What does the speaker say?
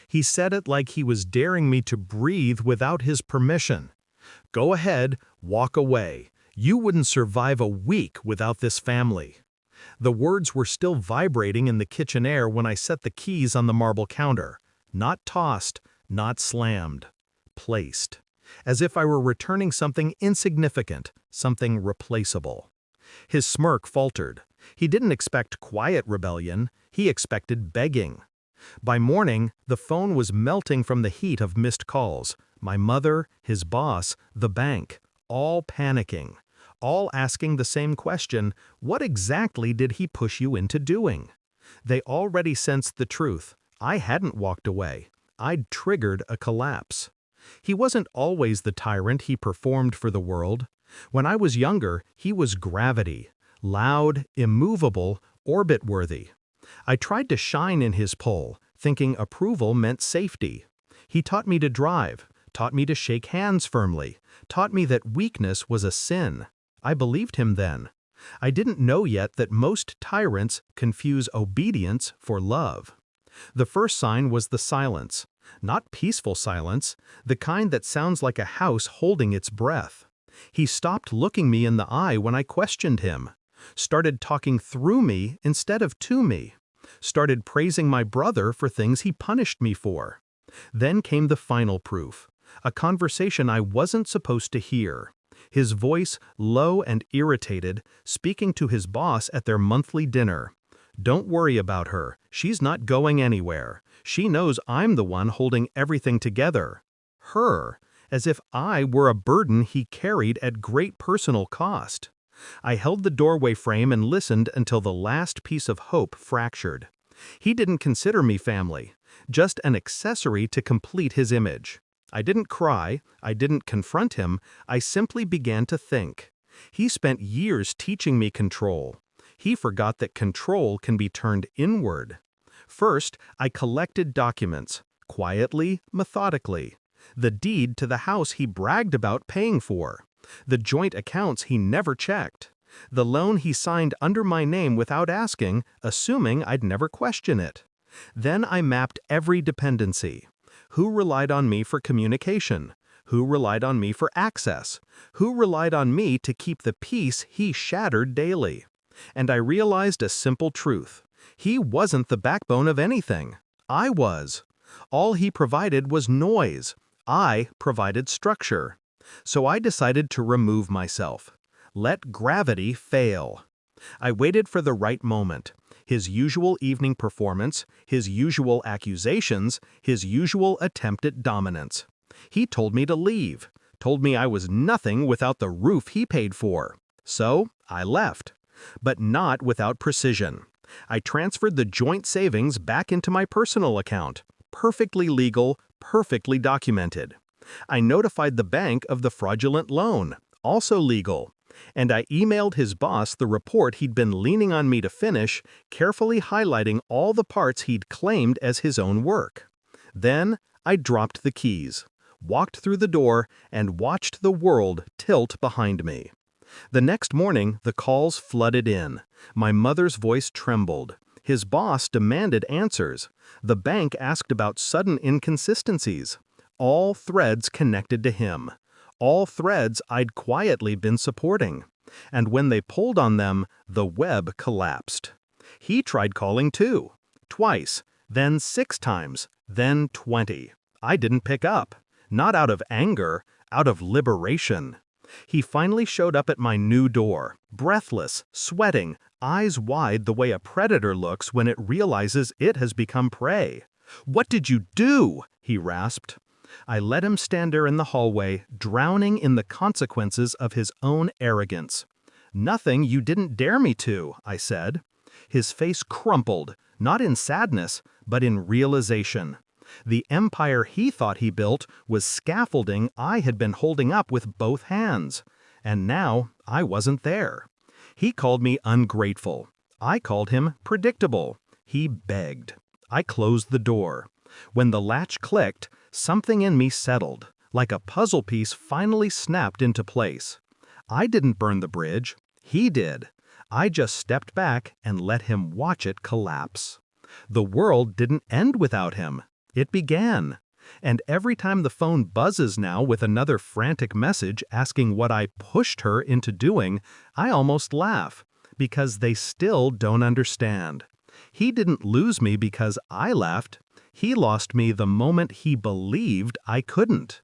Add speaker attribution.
Speaker 1: He said it like he was daring me to breathe without his permission. "Go ahead, walk away. You wouldn't survive a week without this family." The words were still vibrating in the kitchen air when I set the keys on the marble counter. Not tossed, not slammed. Placed. As if I were returning something insignificant, something replaceable. His smirk faltered. He didn't expect quiet rebellion, he expected begging. By morning, the phone was melting from the heat of missed calls. My mother, his boss, the bank, all panicking. All asking the same question, what exactly did he push you into doing? They already sensed the truth. I hadn't walked away. I'd triggered a collapse. He wasn't always the tyrant he performed for the world. When I was younger, he was gravity. Loud, immovable, orbit-worthy. I tried to shine in his pull, thinking approval meant safety. He taught me to drive, taught me to shake hands firmly, taught me that weakness was a sin. I believed him then. I didn't know yet that most tyrants confuse obedience for love. The first sign was the silence. Not peaceful silence, the kind that sounds like a house holding its breath. He stopped looking me in the eye when I questioned him. Started talking through me instead of to me. Started praising my brother for things he punished me for. Then came the final proof. A conversation I wasn't supposed to hear. His voice, low and irritated, speaking to his boss at their monthly dinner. "Don't worry about her. She's not going anywhere. She knows I'm the one holding everything together." Her, as if I were a burden he carried at great personal cost. I held the doorway frame and listened until the last piece of hope fractured. He didn't consider me family, just an accessory to complete his image. I didn't cry, I didn't confront him, I simply began to think. He spent years teaching me control. He forgot that control can be turned inward. First, I collected documents, quietly, methodically. The deed to the house he bragged about paying for. The joint accounts he never checked. The loan he signed under my name without asking, assuming I'd never question it. Then I mapped every dependency. Who relied on me for communication? Who relied on me for access? Who relied on me to keep the peace he shattered daily? And I realized a simple truth. He wasn't the backbone of anything. I was. All he provided was noise. I provided structure. So I decided to remove myself. Let gravity fail. I waited for the right moment. His usual evening performance, his usual accusations, his usual attempt at dominance. He told me to leave, told me I was nothing without the roof he paid for. So I left. But not without precision. I transferred the joint savings back into my personal account. Perfectly legal, perfectly documented. I notified the bank of the fraudulent loan, also legal. And I emailed his boss the report he'd been leaning on me to finish, carefully highlighting all the parts he'd claimed as his own work. Then I dropped the keys, walked through the door, and watched the world tilt behind me. The next morning, the calls flooded in. My mother's voice trembled. His boss demanded answers. The bank asked about sudden inconsistencies. All threads connected to him. All threads I'd quietly been supporting. And when they pulled on them, the web collapsed. He tried calling too. Twice, then 6 times, then 20. I didn't pick up. Not out of anger, out of liberation. He finally showed up at my new door, breathless, sweating, eyes wide the way a predator looks when it realizes it has become prey. "What did you do?" he rasped. I let him stand there in the hallway, drowning in the consequences of his own arrogance. "Nothing you didn't dare me to," I said. His face crumpled, not in sadness, but in realization. The empire he thought he built was scaffolding I had been holding up with both hands. And now I wasn't there. He called me ungrateful. I called him predictable. He begged. I closed the door. When the latch clicked, something in me settled, like a puzzle piece finally snapped into place. I didn't burn the bridge. He did. I just stepped back and let him watch it collapse. The world didn't end without him. It began. And every time the phone buzzes now with another frantic message asking what I pushed her into doing, I almost laugh, because they still don't understand. He didn't lose me because I left. He lost me the moment he believed I couldn't.